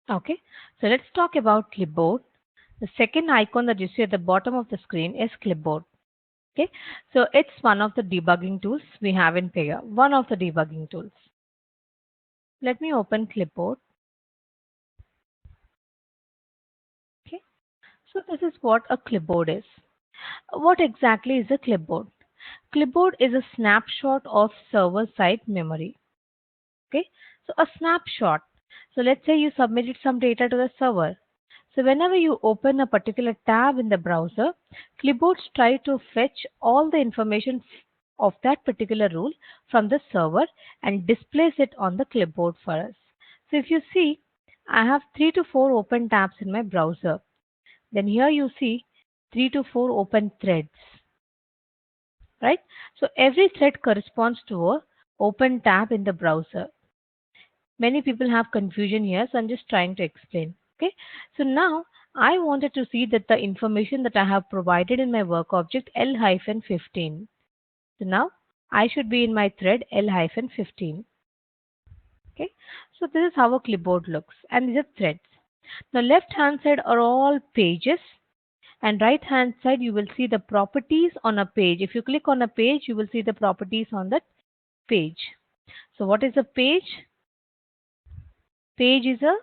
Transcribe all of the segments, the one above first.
Okay, so let's talk about clipboard. The second icon that you see at the bottom of the screen is clipboard. Okay, so it's one of the debugging tools we have in Pega. One of the debugging tools. Let me open clipboard. Okay, so this is what a clipboard is. What exactly is a clipboard? Clipboard is a snapshot of server-side memory. Okay, so a snapshot. So let's say you submitted some data to the server. So whenever you open a particular tab in the browser, clipboards try to fetch all the information of that particular rule from the server and displays it on the clipboard for us. So if you see, I have 3 to 4 open tabs in my browser. Then here you see 3 to 4 open threads, right? So every thread corresponds to a open tab in the browser. Many people have confusion here, so I'm just trying to explain. Okay, so now I wanted to see that the information that I have provided in my work object L-15. So now I should be in my thread L-15. Okay, so this is how a clipboard looks, and these are threads. The left hand side are all pages, and right hand side you will see the properties on a page. If you click on a page, you will see the properties on that page. So what is a page? Page is a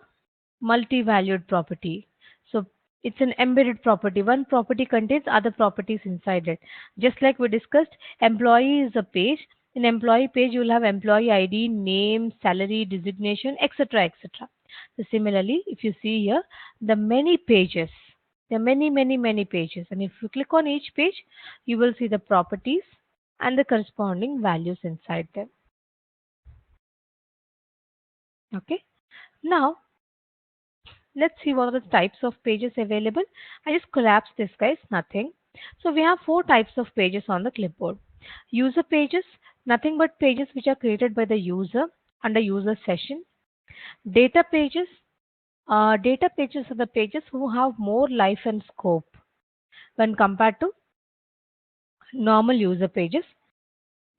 multi-valued property. So it's an embedded property. One property contains other properties inside it. Just like we discussed, employee is a page. In employee page, you will have employee ID, name, salary, designation, etc., etc. So similarly, if you see here, the many pages, there are many pages. And if you click on each page, you will see the properties and the corresponding values inside them. Okay. Now, let's see what are the types of pages available. I just collapsed this, guys, nothing. So we have 4 types of pages on the clipboard. User pages, nothing but pages which are created by the user under user session. Data pages, data pages are the pages who have more life and scope when compared to normal user pages.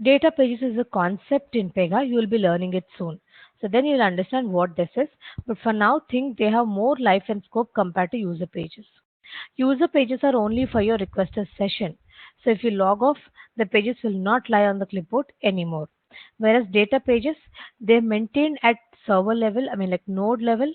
Data pages is a concept in Pega. You will be learning it soon. So then you'll understand what this is. But for now, think they have more life and scope compared to user pages. User pages are only for your requester session. So if you log off, the pages will not lie on the clipboard anymore. Whereas data pages, they're maintained at server level, I mean like node level,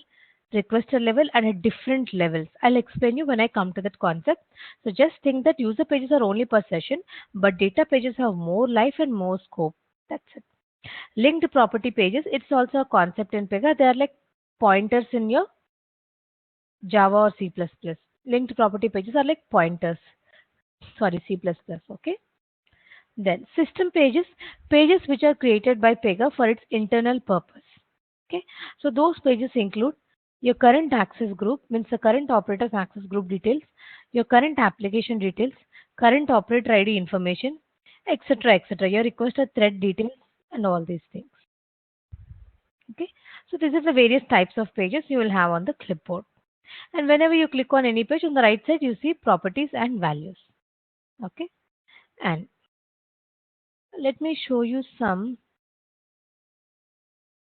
requester level, and at different levels. I'll explain you when I come to that concept. So just think that user pages are only per session, but data pages have more life and more scope. That's it. Linked property pages, it's also a concept in Pega. They are like pointers in your Java or C++. Linked property pages are like pointers. Sorry, C++. Okay. Then system pages, pages which are created by Pega for its internal purpose. Okay. So those pages include your current access group, means the current operator's access group details, your current application details, current operator ID information, etc. etc. Your requested thread details and all these things. Okay. So this is the various types of pages you will have on the clipboard. And whenever you click on any page, on the right side you see properties and values. Okay. And let me show you some.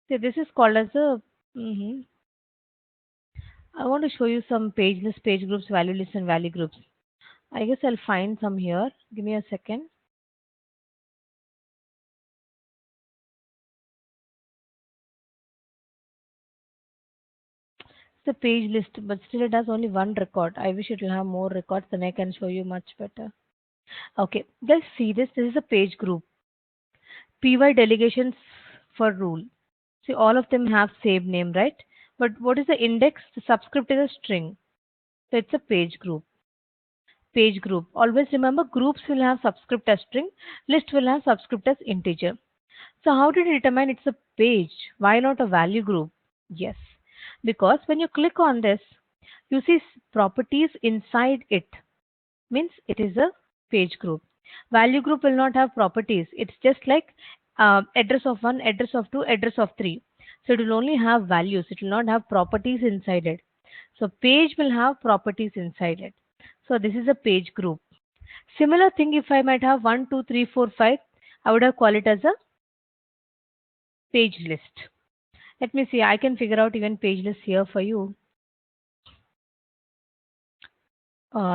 See, this is called as a. I want to show you some page list, page groups, value lists, and value groups. I guess I'll find some here. Give me a second. It's a page list, but still it has only one record. I wish it will have more records, then I can show you much better. Okay, let's see this. This is a page group. PY delegations for rule. See, all of them have same name, right? But what is the index? The subscript is a string. So it's a page group. Page group. Always remember, groups will have subscript as string, list will have subscript as integer. So how did you determine it's a page? Why not a value group? Yes, because when you click on this, you see properties inside it. Means it is a page group. Value group will not have properties. It's just like address of 1, address of 2, address of 3. So it will only have values. It will not have properties inside it. So page will have properties inside it. So this is a page group. Similar thing, if I might have 1, 2, 3, 4, 5, I would have called it as a page list. Let me see. I can figure out even page list here for you.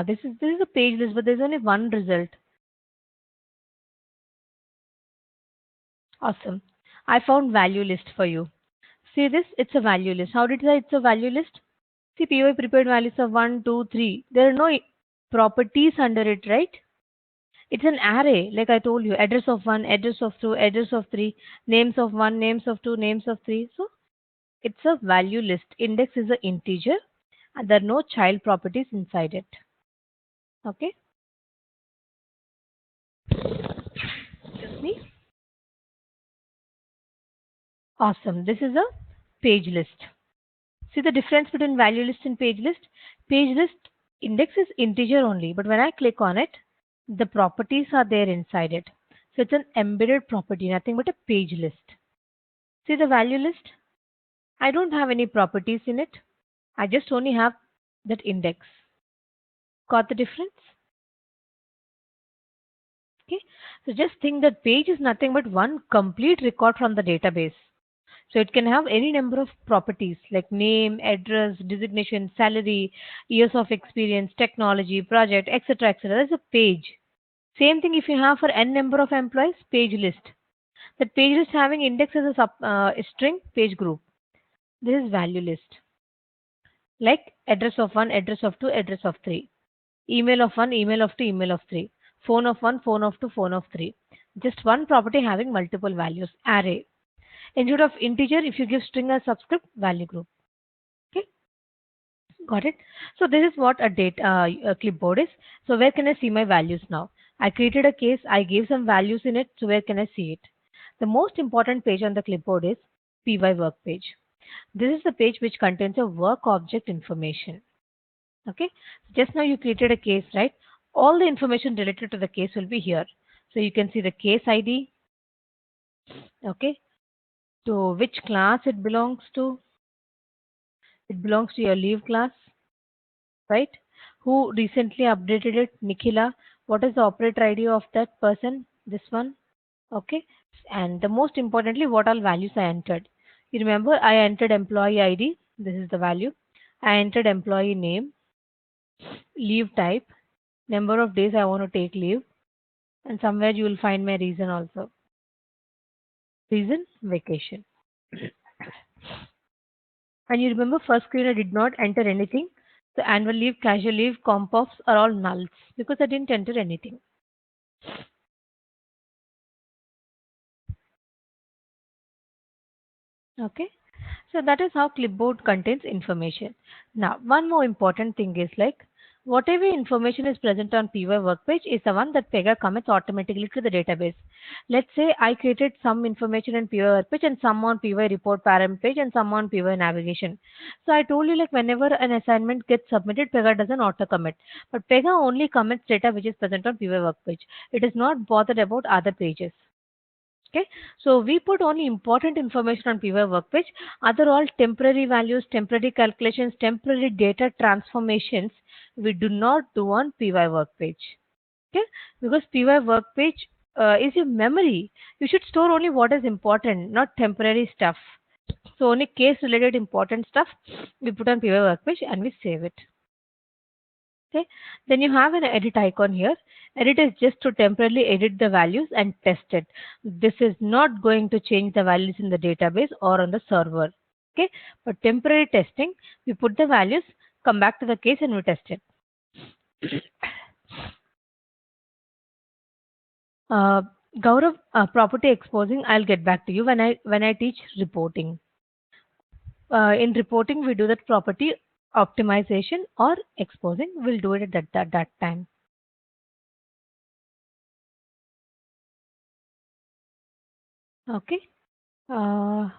This is a page list, but there's only one result. Awesome. I found value list for you. See this? It's a value list. How did I say it's a value list? See, PY prepared values of 1, 2, 3. There are no properties under it, right? It's an array, like I told you. Address of 1, address of 2, address of 3, names of 1, names of 2, names of 3. So it's a value list. Index is an integer and there are no child properties inside it. Okay? Excuse me. Awesome. This is a page list. See the difference between value list and page list? Page list index is integer only, but when I click on it, the properties are there inside it. So it's an embedded property, nothing but a page list. See the value list? I don't have any properties in it. I just only have that index. Got the difference? Okay. So just think that page is nothing but one complete record from the database. So it can have any number of properties like name, address, designation, salary, years of experience, technology, project, etc. etc. That's a page. Same thing if you have for n number of employees, page list. That page list having index as a string, page group. This is value list. Like address of 1, address of 2, address of 3. Email of 1, email of 2, email of 3. Phone of 1, phone of 2, phone of 3. Just one property having multiple values. Array. Instead of integer, if you give string as subscript, value group. Okay, got it. So this is what a clipboard is. So where can I see my values now? I created a case. I gave some values in it. So where can I see it? The most important page on the clipboard is PY work page. This is the page which contains a work object information. Okay. Just now you created a case, right? All the information related to the case will be here. So you can see the case ID. Okay. To which class it belongs to. It belongs to your leave class, right? Who recently updated it? Nikhila. What is the operator ID of that person? This one. Okay. And the most importantly, what all values I entered. You remember I entered employee ID. This is the value. I entered employee name, leave type, number of days I want to take leave, and somewhere you will find my reason also. Reason, vacation. And you remember first screen I did not enter anything. The annual leave, casual leave, comp offs are all nulls because I didn't enter anything. Okay. So that is how clipboard contains information. Now, one more important thing is like whatever information is present on PY workpage is the one that Pega commits automatically to the database. Let's say I created some information in PY workpage and some on PY report parent page and some on PY navigation. So I told you like whenever an assignment gets submitted, Pega doesn't auto commit. But Pega only commits data which is present on PY workpage. It is not bothered about other pages. Okay, so we put only important information on PY workpage. Other all temporary values, temporary calculations, temporary data transformations, we do not do on PY workpage. Okay, because PY workpage is your memory. You should store only what is important, not temporary stuff. So only case related important stuff we put on PY workpage and we save it. Okay, then you have an edit icon here. Edit is just to temporarily edit the values and test it. This is not going to change the values in the database or on the server. Okay, but temporary testing, we put the values, come back to the case and we test it. uh, Gaurav, property exposing, I'll get back to you when I teach reporting. In reporting, we do that property optimization or exposing. We'll do it at that time. Okay. Uh,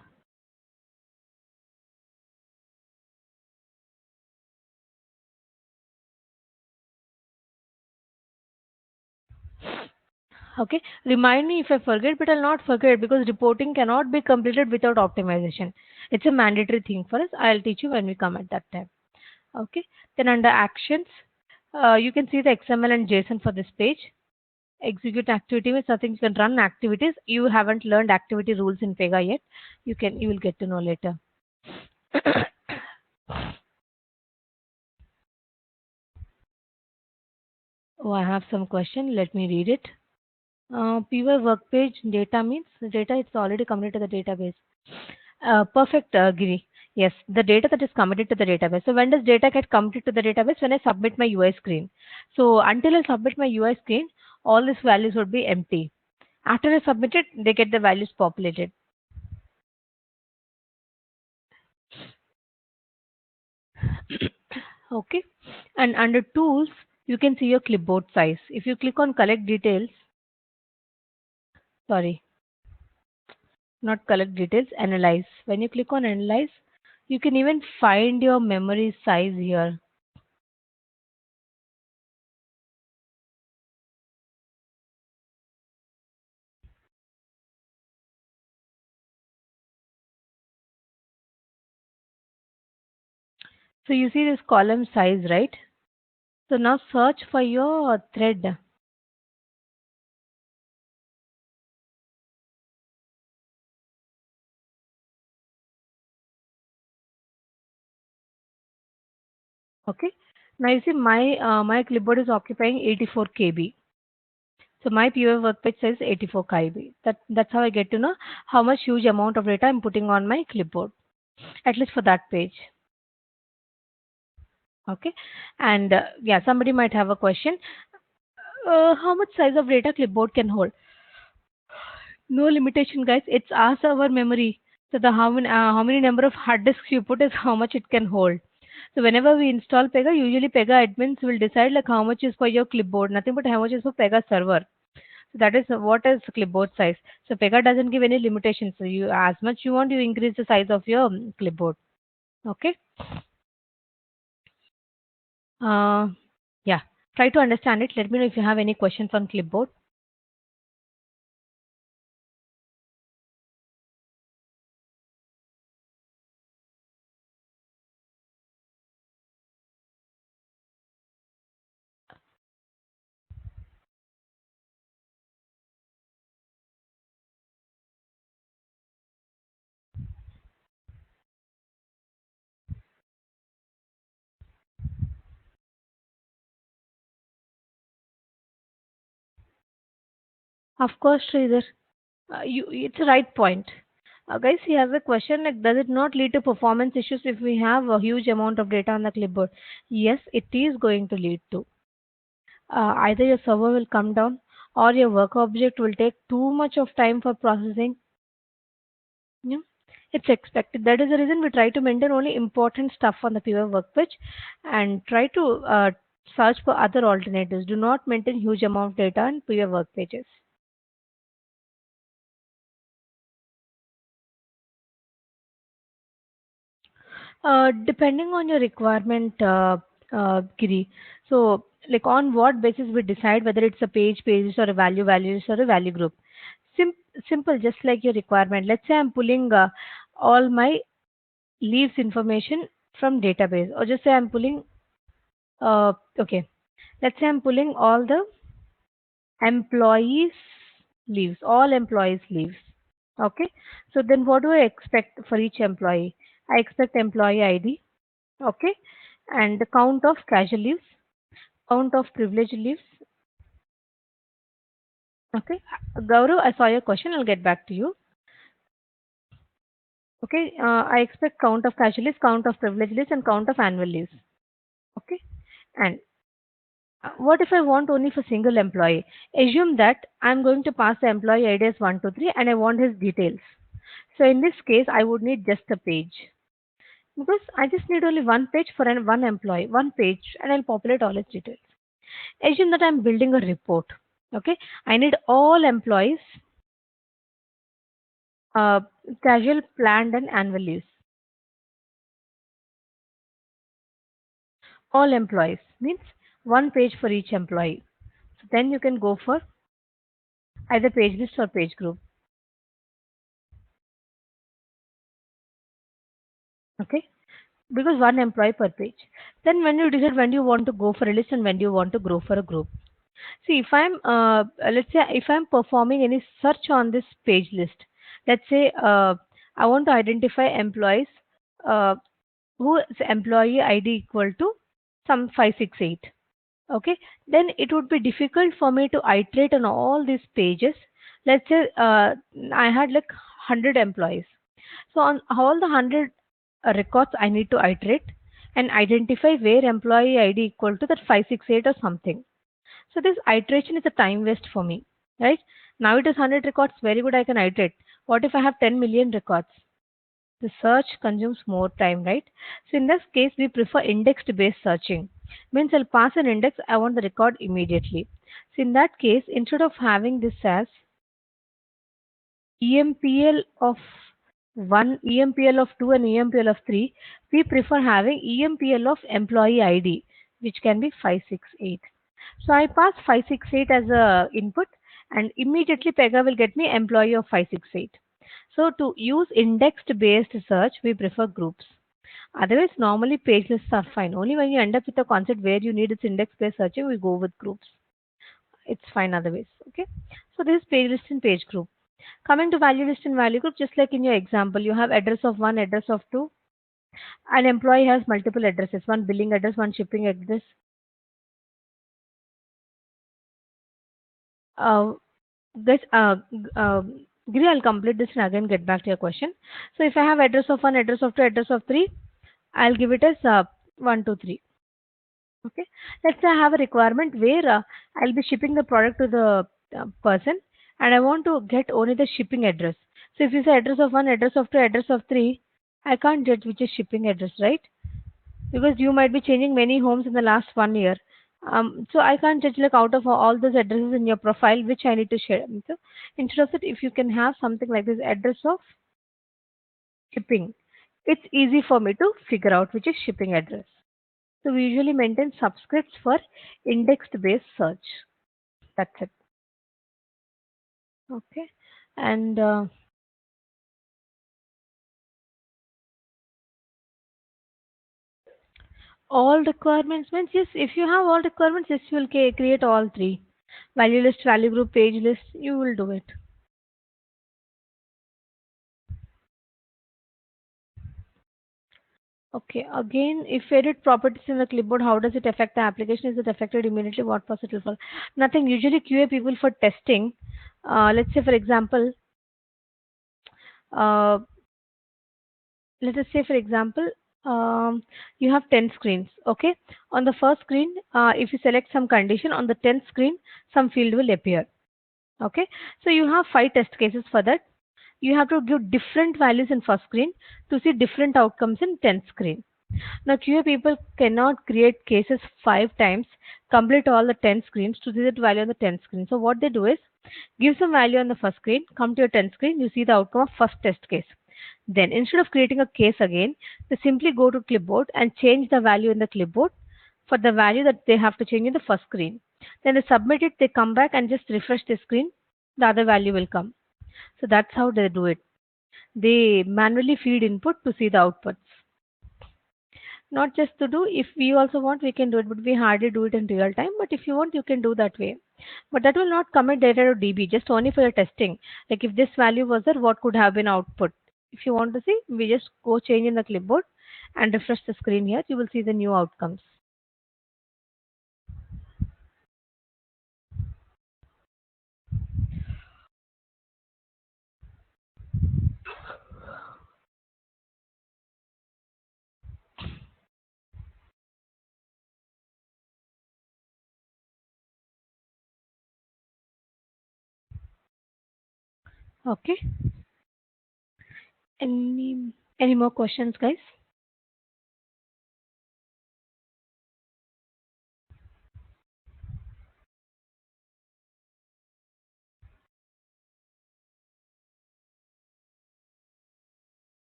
Okay. Remind me if I forget, but I'll not forget because reporting cannot be completed without optimization. It's a mandatory thing for us. I'll teach you when we come at that time. Okay. Then under actions, you can see the XML and JSON for this page. Execute activity means nothing. You can run activities. You haven't learned activity rules in Pega yet. You will get to know later. Oh, I have some question. Let me read it. PY work page data means the data it's already committed to the database. Perfect, Giri. Yes, the data that is committed to the database. So when does data get committed to the database? When I submit my UI screen. So until I submit my UI screen, all these values would be empty. After I submit it, they get the values populated. Okay. And under tools, you can see your clipboard size. If you click on collect details, sorry, not collect details, analyze. When you click on analyze, you can even find your memory size here. So you see this column size, right? So now search for your thread. Okay. Now you see my clipboard is occupying 84 KB. So my POA workpage says 84 KB. That's how I get to know how much huge amount of data I'm putting on my clipboard. At least for that page. Okay. And yeah, somebody might have a question. How much size of data clipboard can hold? No limitation, guys. It's as our memory. So the how many number of hard disks you put is how much it can hold. So whenever we install Pega, usually Pega admins will decide like how much is for your clipboard, nothing but how much is for Pega server. So that is what is clipboard size. So Pega doesn't give any limitations. So you as much you want, you increase the size of your clipboard. Okay. Uh, yeah. Try to understand it. Let me know if you have any questions on clipboard. Of course, Sridhar. It's a right point. Guys, he has a question like, does it not lead to performance issues if we have a huge amount of data on the clipboard? Yes, it is going to lead to. Either your server will come down or your work object will take too much of time for processing. Yeah. It's expected. That is the reason we try to maintain only important stuff on the PY workbench and try to search for other alternatives. Do not maintain huge amount of data on PY work pages. Depending on your requirement, Giri. So, like on what basis we decide whether it's a pages or a values or a value group. Sim- Simple, just like your requirement. Let's say I'm pulling all my leaves information from database, or just say I'm pulling. Okay, let's say I'm pulling all the employees leaves, all employees leaves. Okay, so then what do I expect for each employee? I expect employee ID. Okay. And the count of casual leaves, count of privilege leaves. Okay. Gaurav, I saw your question. I'll get back to you. Okay. I expect count of casual leaves, count of privilege leaves, and count of annual leaves. Okay. And what if I want only for single employee? Assume that I'm going to pass the employee ID as 123 and I want his details. So in this case, I would need just a page because I just need only one page for one employee, one page, and I'll populate all his details. Assume that I'm building a report. Okay, I need all employees, uh, casual, planned, and annual leaves. All employees means one page for each employee. So then you can go for either page list or page group. Okay, because one employee per page. Then when you decide when do you want to go for a list and when do you want to go for a group. See, if I'm, let's say, if I'm performing any search on this page list, let's say I want to identify employees uh, whose employee ID equal to some 568. Okay, then it would be difficult for me to iterate on all these pages. Let's say I had like 100 employees. So on all the 100 records, I need to iterate and identify where employee ID equal to that 568 or something. So this iteration is a time waste for me, right? Now it is 100 records, very good, I can iterate. What if I have 10 million records? The search consumes more time, right? So in this case, we prefer index-based searching. Means I'll pass an index, I want the record immediately. So in that case, instead of having this as EMPL of 1, EMPL of 2 and EMPL of 3, we prefer having EMPL of employee ID, which can be 568. So I pass 568 as a input and immediately Pega will get me employee of 568. So to use indexed based search, we prefer groups. Otherwise, normally page lists are fine. Only when you end up with a concept where you need its index based searching, we go with groups. It's fine otherwise. Okay. So this is page list and page group. Coming to value list and value group, just like in your example, you have address of one, address of two. An employee has multiple addresses, one billing address, one shipping address. Uh, Guys, Giri, I'll complete this and again get back to your question. So if I have address of one, address of two, address of three, I'll give it as 1, 2, 3. Okay. Let's say I have a requirement where I'll be shipping the product to the person and I want to get only the shipping address. So if you say address of one, address of two, address of three, I can't judge which is shipping address, right? Because you might be changing many homes in the last 1 year. So I can't judge like out of all those addresses in your profile which I need to share. So instead of it, if you can have something like this address of shipping, it's easy for me to figure out which is shipping address. So we usually maintain subscripts for indexed-based search. That's it. Okay. And all requirements means yes, if you have all requirements, yes, you will create all three. Value list, value group, page list, you will do it. Okay. Again, if edit properties in the clipboard, how does it affect the application? Is it affected immediately? What process will follow? Nothing. Usually QA people for testing. Let's say for example, uh, let us say for example, you have 10 screens. Okay. On the first screen, if you select some condition, on the 10th screen, some field will appear. Okay. So you have 5 test cases for that. You have to give different values in first screen to see different outcomes in 10th screen. Now, QA people cannot create cases 5 times, complete all the 10 screens to see that value on the 10th screen. So what they do is give some value on the first screen, come to your 10th screen, you see the outcome of first test case. Then instead of creating a case again, they simply go to clipboard and change the value in the clipboard for the value that they have to change in the first screen. Then they submit it, they come back and just refresh the screen, the other value will come. So that's how they do it. They manually feed input to see the outputs. Not just to do, if we also want, we can do it, but we hardly do it in real time. But if you want, you can do that way. But that will not commit data to DB, just only for your testing. Like if this value was there, what could have been output? If you want to see, we just go change in the clipboard and refresh the screen here. You will see the new outcomes. Okay. Any more questions, guys?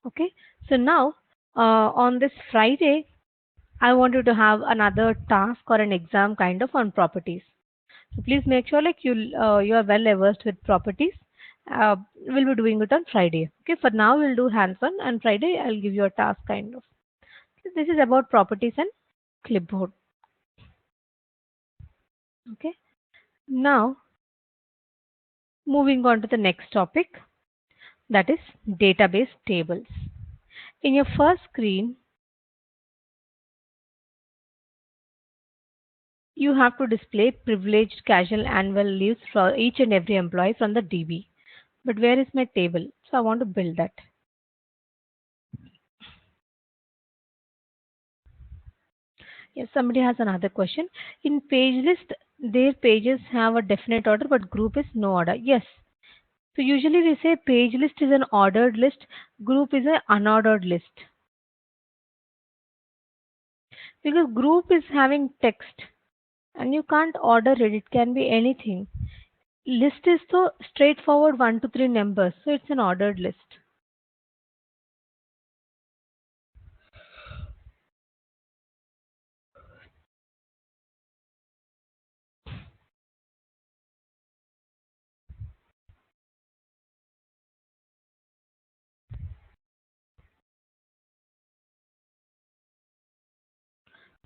Okay. So now, on this Friday, I want you to have another task or an exam kind of on properties. So please make sure like you are well versed with properties. We'll be doing it on Friday. Okay, for now we'll do hands-on and Friday I'll give you a task kind of. So this is about properties and clipboard. Okay. Now, moving on to the next topic, that is database tables. In your first screen, you have to display privileged casual annual leaves for each and every employee from the DB. But where is my table? So I want to build that. Yes, somebody has another question. In page list, their pages have a definite order, but group is no order. Yes. So usually we say page list is an ordered list, group is an unordered list. Because group is having text and you can't order it. It can be anything. List is so straightforward 1 to 3 numbers, so it's an ordered list.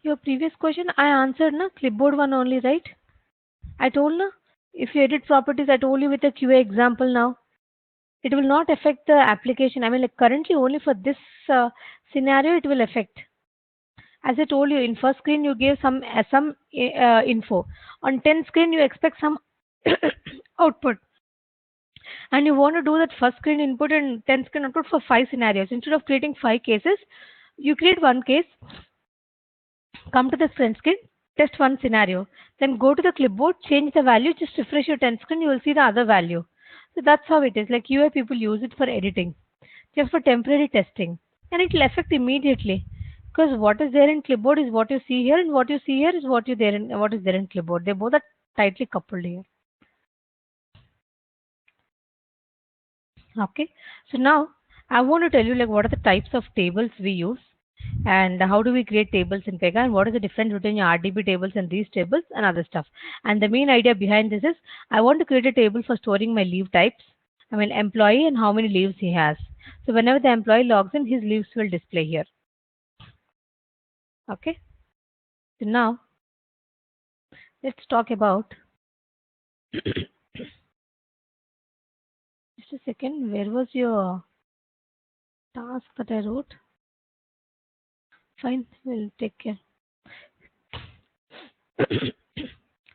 Your previous question I answered na clipboard one only, right? I told na if you edit properties, I told you with a QA example now. It will not affect the application. I mean, like currently only for this scenario it will affect. As I told you, in first screen you gave some info. On 10 screen you expect some output, and you want to do that first screen input and 10 screen output for 5 scenarios. Instead of creating 5 cases, you create one case, come to the front screen, test one scenario, then go to the clipboard, change the value, just refresh your 10 screen, you will see the other value. So that's how it is. Like UI people use it for editing, just for temporary testing, and it will affect immediately. Because what is there in clipboard is what you see here, and what you see here is what is there in clipboard. They both are tightly coupled here. Okay. So now I want to tell you like what are the types of tables we use and how do we create tables in Pega and what is the difference between your RDB tables and these tables and other stuff. And the main idea behind this is I want to create a table for storing my leave types. I mean employee and how many leaves he has. So whenever the employee logs in, his leaves will display here. Okay. So now let's talk about just a second. Where was your task that I wrote? Fine, we'll take care.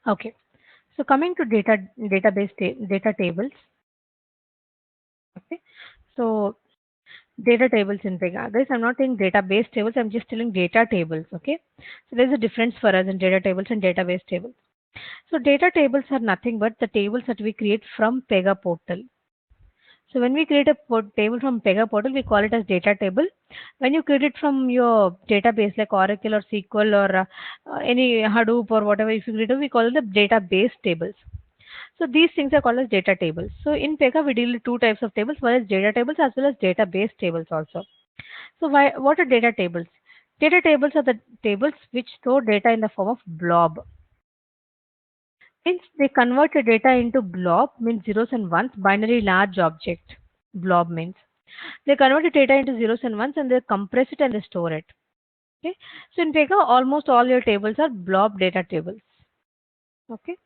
Okay. So coming to data tables. Okay. So data tables in Pega. Guys, I'm not saying database tables. I'm just telling data tables. Okay. So there's a difference for us in data tables and database tables. So data tables are nothing but the tables that we create from Pega portal. So when we create a table from Pega portal, we call it as data table. When you create it from your database like Oracle or SQL or any Hadoop or whatever, if you create it, we call it the database tables. So these things are called as data tables. So in Pega, we deal with two types of tables, one is data tables as well as database tables also. So what are data tables? Data tables are the tables which store data in the form of blob. Means they convert the data into blob, means zeros and ones, binary large object. Blob means they convert the data into zeros and ones and they compress it and they store it. Okay. So in Pega, almost all your tables are blob data tables. Okay.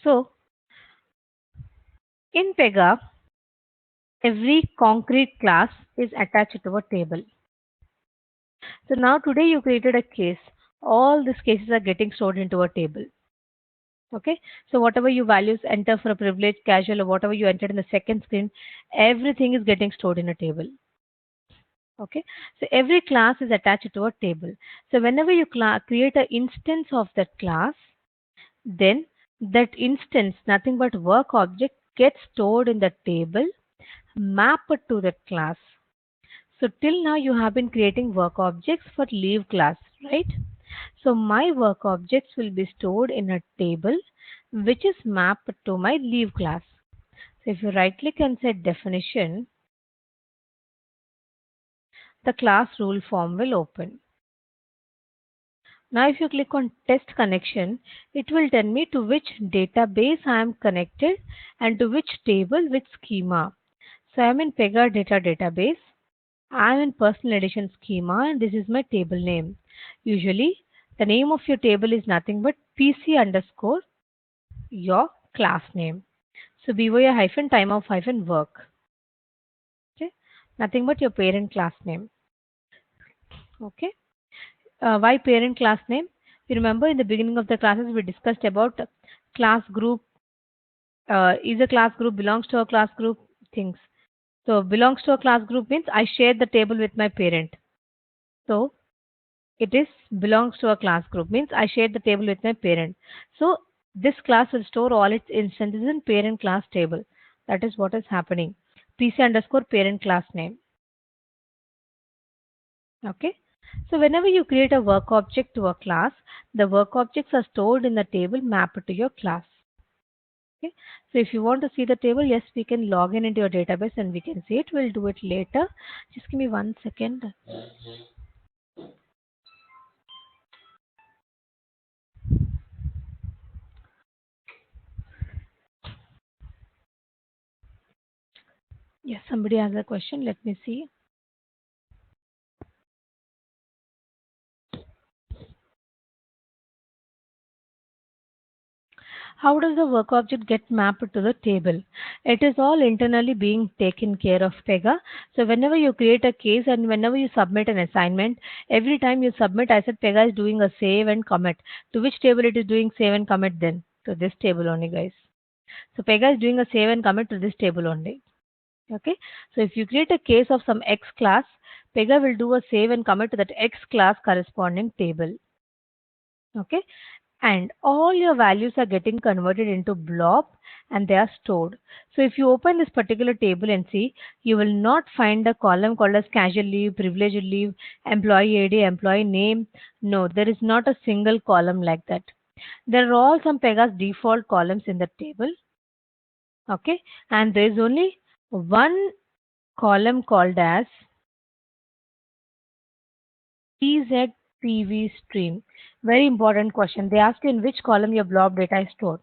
So in Pega, every concrete class is attached to a table. So now today you created a case. All these cases are getting stored into a table. Okay. So whatever you values enter for a privileged, casual, or whatever you entered in the second screen, everything is getting stored in a table. Okay. So every class is attached to a table. So whenever you create an instance of that class, then that instance, nothing but work object, gets stored in the table, mapped to that class. So till now you have been creating work objects for leave class, right? So my work objects will be stored in a table which is mapped to my leave class. So if you right click and set definition, the class rule form will open. Now if you click on test connection, it will tell me to which database I am connected and to which table with schema. So I am in Pega data database. I am in personal edition schema and this is my table name. Usually The name of your table is nothing but PC underscore your class name. So BY hyphen time of hyphen work. Okay. Nothing but your parent class name. Okay. Why parent class name? You remember in the beginning of the classes we discussed about class group, is a class group, belongs to a class group, things. So belongs to a class group means I share the table with my parent. So it is belongs to a class group means I share the table with my parent. So this class will store all its instances in parent class table. That is what is happening. PC underscore parent class name. Okay. So whenever you create a work object to a class, the work objects are stored in the table mapped to your class. Okay. So if you want to see the table, yes, we can log in into your database and we can see it. We'll do it later. Just give me 1 second. Yes, somebody has a question. Let me see. How does the work object get mapped to the table? It is all internally being taken care of, Pega. So whenever you create a case and whenever you submit an assignment, every time you submit, I said Pega is doing a save and commit. To which table it is doing save and commit then? To this table only, guys. So Pega is doing a save and commit to this table only. Okay. So if you create a case of some X class, Pega will do a save and commit to that X class corresponding table. Okay. And all your values are getting converted into blob and they are stored. So if you open this particular table and see, you will not find a column called as casual leave, privileged leave, employee ID, employee name. No, there is not a single column like that. There are all some Pega's default columns in the table. Okay. And there is only one column called as PZPV stream. Very important question. They ask you in which column your blob data is stored.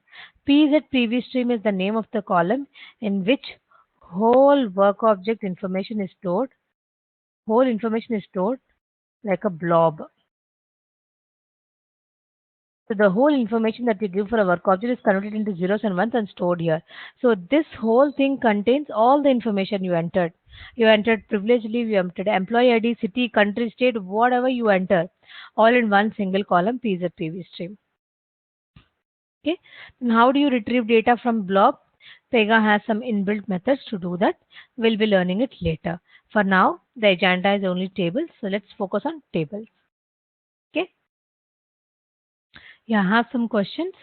PZPV stream is the name of the column in which whole work object information is stored. Whole information is stored like a blob. So the whole information that you give for a work object is converted into zeros and ones and stored here. So this whole thing contains all the information you entered. You entered privilege leave, you entered employee ID, city, country, state, whatever you enter, all in one single column PZPV stream. Okay. And how do you retrieve data from blob? Pega has some inbuilt methods to do that. We'll be learning it later. For now, the agenda is only tables. So let's focus on tables. Okay. Yeah, I have some questions.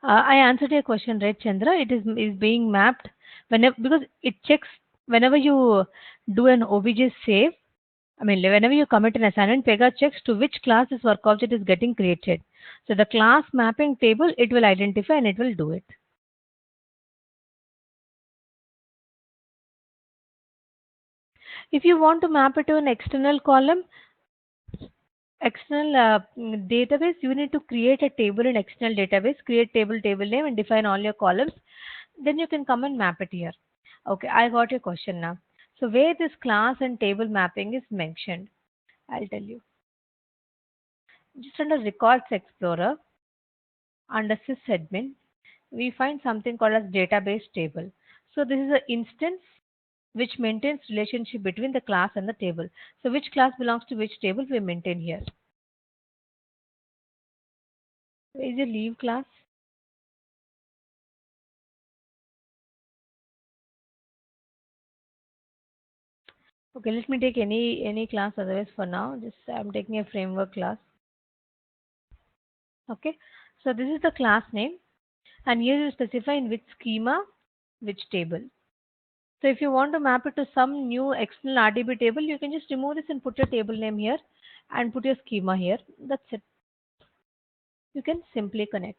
I answered your question, right, Chandra? It is being mapped whenever because it checks whenever you do an OBJ save. I mean, whenever you commit an assignment, Pega checks to which class this work object is getting created. So the class mapping table it will identify and it will do it. If you want to map it to an external column, external database, you need to create a table in external database, create table name, and define all your columns. Then you can come and map it here. Okay, I got your question now. So where this class and table mapping is mentioned, I'll tell you. Just under Records Explorer, under sysadmin, we find something called as database table. So this is an instance which maintains relationship between the class and the table. So which class belongs to which table we maintain here. Where is your leave class? Okay, let me take any class otherwise for now. Just I'm taking a framework class. Okay, so this is the class name and here you specify in which schema, which table. So if you want to map it to some new external RDB table, you can just remove this and put your table name here and put your schema here. That's it. You can simply connect.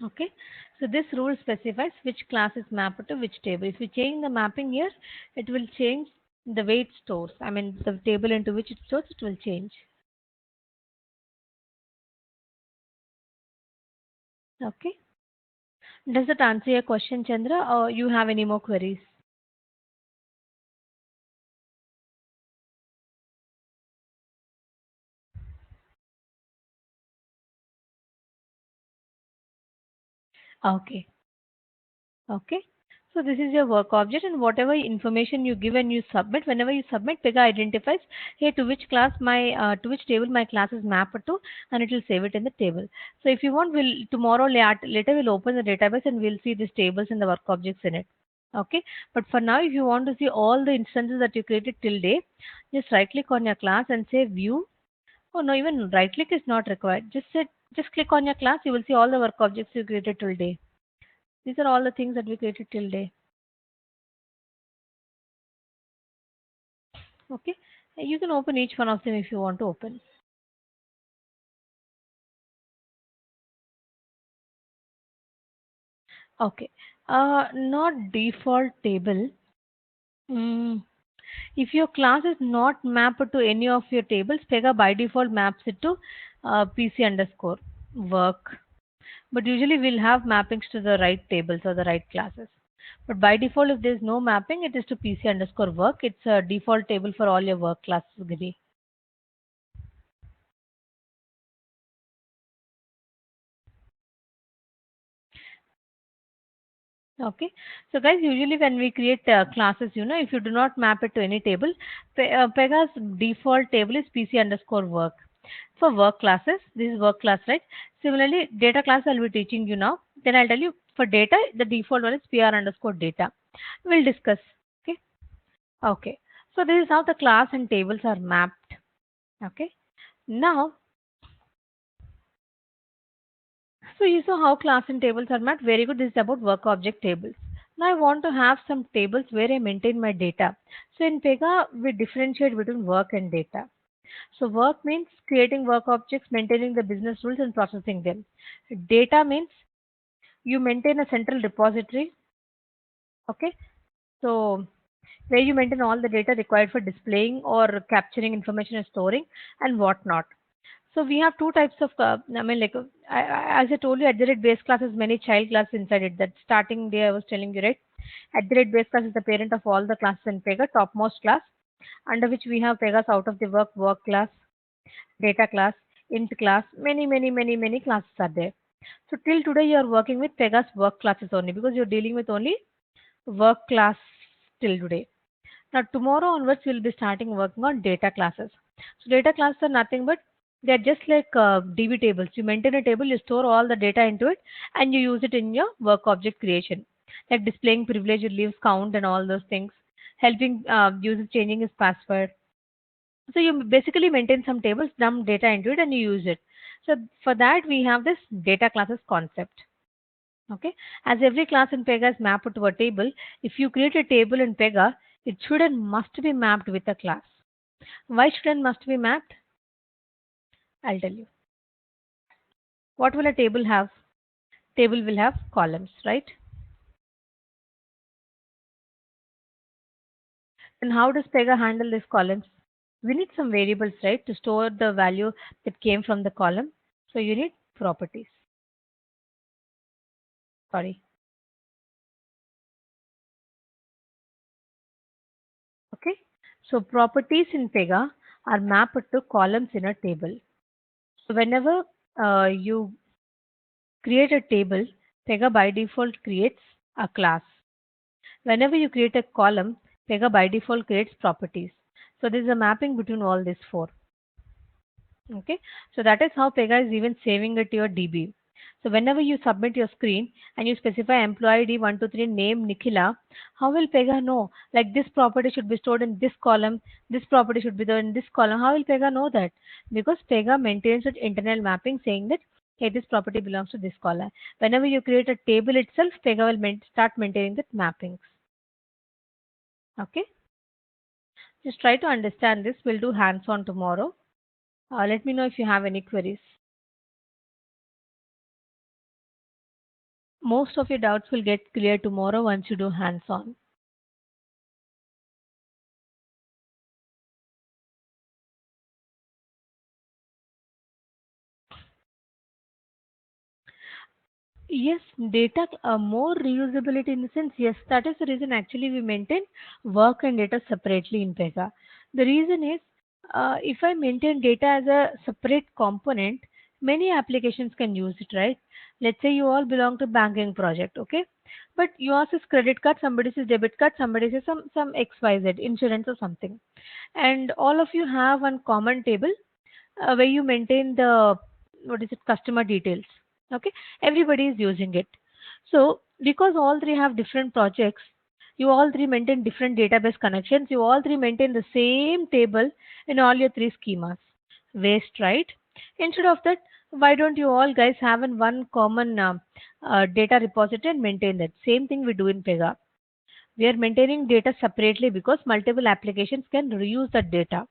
Okay. So this rule specifies which class is mapped to which table. If you change the mapping here, it will change the way it stores. I mean the table into which it stores, it will change. Okay. Does that answer your question, Chandra, or you have any more queries? Okay. Okay. So this is your work object, and whatever information you give and you submit, whenever you submit, Pega identifies, hey, to which class my to which table my class is mapped to, and it will save it in the table. So if you want, we'll tomorrow later we'll open the database and we'll see these tables and the work objects in it. Okay. But for now, if you want to see all the instances that you created till day, just right click on your class and say view. Oh no, even right click is not required. Just click on your class. You will see all the work objects you created till day. These are all the things that we created till day. Okay. You can open each one of them if you want to open. Okay. Not default table. Mm, if your class is not mapped to any of your tables, Pega by default maps it to PC underscore work. But usually we'll have mappings to the right tables or the right classes. But by default, if there's no mapping, it is to PC underscore work. It's a default table for all your work classes, Giri. Okay. So guys, usually when we create classes, if you do not map it to any table, Pega's default table is PC underscore work. For work classes, this is work class, right? Similarly, data class I'll be teaching you now. Then I'll tell you for data, the default one is PR underscore data. We'll discuss. Okay. Okay. So this is how the class and tables are mapped. Okay. Now, so you saw how class and tables are mapped. Very good. This is about work object tables. Now I want to have some tables where I maintain my data. So in Pega, we differentiate between work and data. So work means creating work objects, maintaining the business rules and processing them. Data means you maintain a central repository. Okay. So where you maintain all the data required for displaying or capturing information and storing and whatnot. So we have two types of, as I told you, at the rate base class has many child classes inside it. That starting day I was telling you, right? At the rate base class is the parent of all the classes in Pega, topmost class, under which we have Pega's out of the work class, data class, int class, many classes are there. So till today you are working with Pega's work classes only because you're dealing with only work class till today. Now tomorrow onwards we'll be starting working on data classes. So data classes are nothing but they're just like DB tables. You maintain a table, you store all the data into it, and you use it in your work object creation, like displaying privilege, leaves count, and all those things. Helping user changing his password. So you basically maintain some tables, dump data into it, and you use it. So for that we have this data classes concept. Okay, as every class in Pega is mapped to a table, if you create a table in Pega, it should and must be mapped with a class. Why should and must be mapped? I'll tell you. What will a table have? Table will have columns, right? And how does Pega handle these columns? We need some variables, right, to store the value that came from the column. So you need properties. Sorry. Okay. So properties in Pega are mapped to columns in a table. So whenever you create a table, Pega by default creates a class. Whenever you create a column, Pega by default creates properties. So there is a mapping between all these four. Okay, so that is how Pega is even saving it to your DB. So whenever you submit your screen and you specify employee D123 name Nikhila, how will Pega know? Like this property should be stored in this column, this property should be there in this column. How will Pega know that? Because Pega maintains its internal mapping saying that hey, this property belongs to this column. Whenever you create a table itself, Pega will start maintaining that mappings. Okay, just try to understand this. We'll do hands-on tomorrow. Let me know if you have any queries. Most of your doubts will get clear tomorrow once you do hands-on. Yes, data more reusability in the sense, yes, that is the reason actually we maintain work and data separately in Pega. The reason is if I maintain data as a separate component, Many applications can use it, right? Let's say you all belong to banking project, okay? But yours is credit card, somebody says debit card, somebody says some XYZ, insurance or something. And all of you have one common table where you maintain the, what is it, customer details. Okay? Everybody is using it. So because all three have different projects, you all three maintain different database connections, you all three maintain the same table in all your three schemas. Waste, right? Instead of that, why don't you all guys have in one common data repository and maintain that? Same thing we do in Pega. We are maintaining data separately because multiple applications can reuse that data.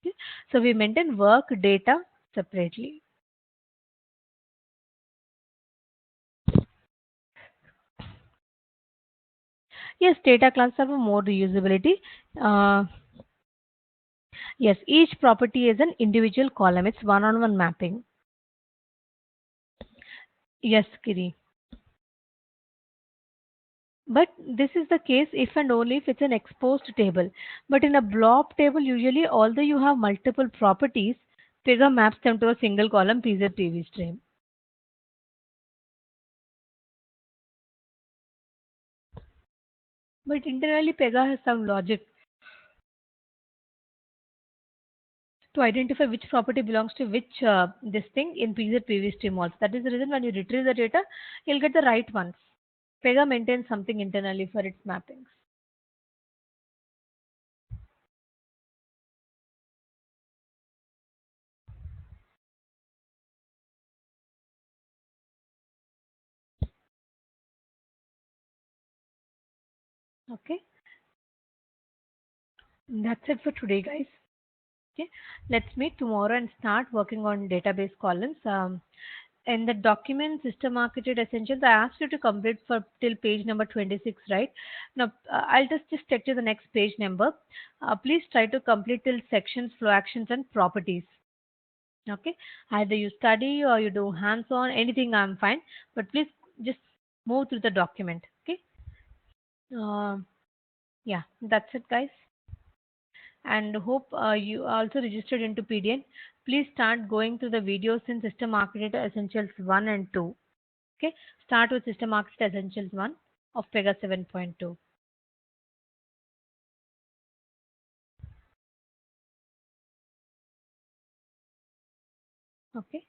Okay? So we maintain work data separately. Yes, data classes have a more reusability. Uh, yes, each property is an individual column. It's one-on-one mapping. Yes, Kiri. But this is the case if and only if it's an exposed table. But in a blob table, usually, although you have multiple properties, Pega maps them to a single column PZ stream. But internally, Pega has some logic to identify which property belongs to which this thing in PZ stream also. That is the reason when you retrieve the data, you'll get the right ones. Pega maintains something internally for its mappings. Okay, that's it for today, guys. Okay, let's meet tomorrow and start working on database columns. In the document system architect essentials, I asked you to complete for till page number 26, right? Now, I'll just take to the next page number. Please try to complete till sections, flow actions, and properties. Okay, either you study or you do hands-on, anything I'm fine. But please just move through the document. Okay. Uh, yeah, that's it, guys. And hope you also registered into PDN. Please start going through the videos in System Architecture Essentials 1 and 2. Okay, start with System Architecture Essentials 1 of Pega 7.2. Okay,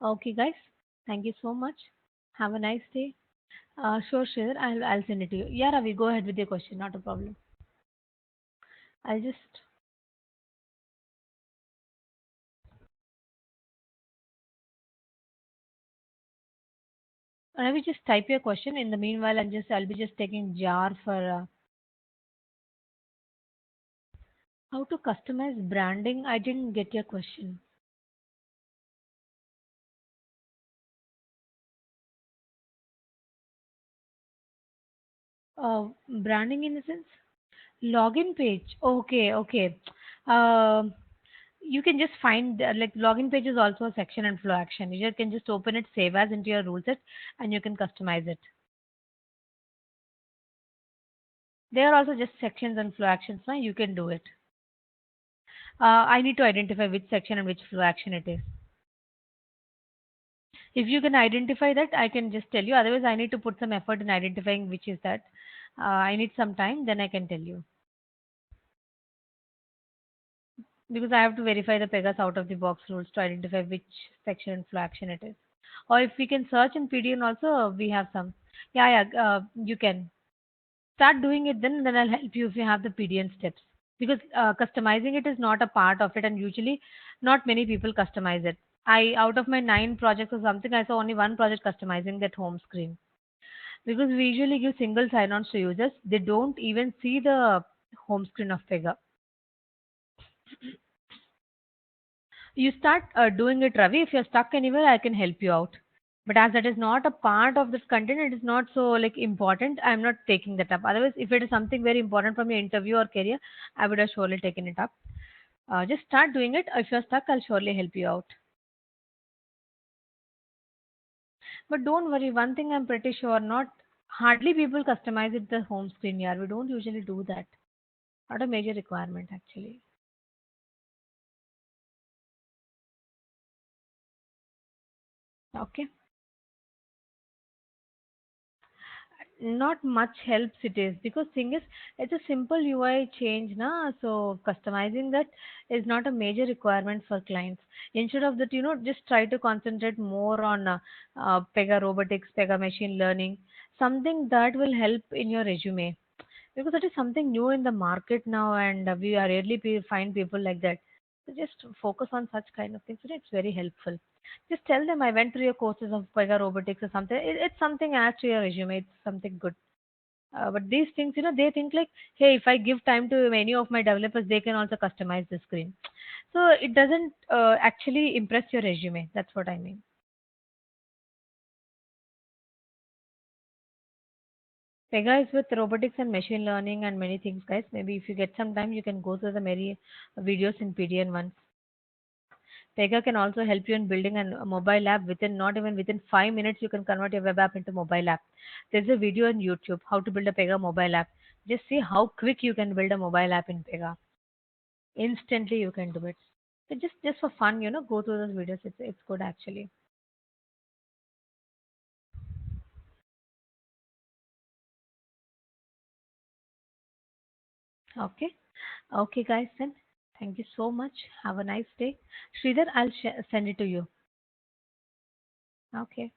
okay, guys. Thank you so much. Have a nice day. Sure, sure. I'll send it to you. Yeah, Ravi, go ahead with your question. Not a problem. I'll just Ravi, just type your question. In the meanwhile, I'll be just taking jar for how to customize branding. I didn't get your question. Branding in the sense login page. Okay, okay. Um, you can just find like login page is also a section and flow action. You just can just open it, save as into your rule set, and you can customize it. They are also just sections and flow actions. Now you can do it. I need to identify which section and which flow action it is. If you can identify that, I can just tell you. Otherwise, I need to put some effort in identifying which is that. I need some time, then I can tell you. Because I have to verify the Pegasus out of the box rules to identify which section and flow action it is. Or if we can search in PDN also, we have some. Yeah, yeah, you can start doing it then I'll help you if you have the PDN steps. Because customizing it is not a part of it, and usually not many people customize it. I out of my 9 projects or something, I saw only one project customizing that home screen. Because we usually give single sign-ons to users, they don't even see the home screen of Pega. You start doing it, Ravi. If you're stuck anywhere, I can help you out. But as that is not a part of this content, it is not so like important. I'm not taking that up. Otherwise, if it is something very important from your interview or career, I would have surely taken it up. Just start doing it. If you're stuck, I'll surely help you out. But don't worry. One thing I'm pretty sure, not hardly people customize it the home screen. Yeah, we don't usually do that. Not a major requirement actually. Okay. Not much helps it is, because thing is, it's a simple UI change na, so customizing that is not a major requirement for clients. Instead of that, just try to concentrate more on Pega robotics, Pega machine learning, something that will help in your resume, because that is something new in the market now, and we are rarely find people like that. So just focus on such kind of things. It's very helpful. Just tell them I went through your courses of Pega robotics or something. It's something adds to your resume. It's something good. But these things, they think like, hey, if I give time to any of my developers, they can also customize the screen. So it doesn't actually impress your resume. That's what I mean. Pega is with robotics and machine learning and many things, guys. Maybe if you get some time, you can go through the many videos in PDN once. Pega can also help you in building a mobile app within, not even within 5 minutes. You can convert your web app into mobile app. There's a video on YouTube how to build a Pega mobile app. Just see how quick you can build a mobile app in Pega. Instantly, you can do it. So just for fun, go through those videos. It's good actually. Okay, okay, guys. Then thank you so much. Have a nice day. Sridhar, I'll send it to you. Okay.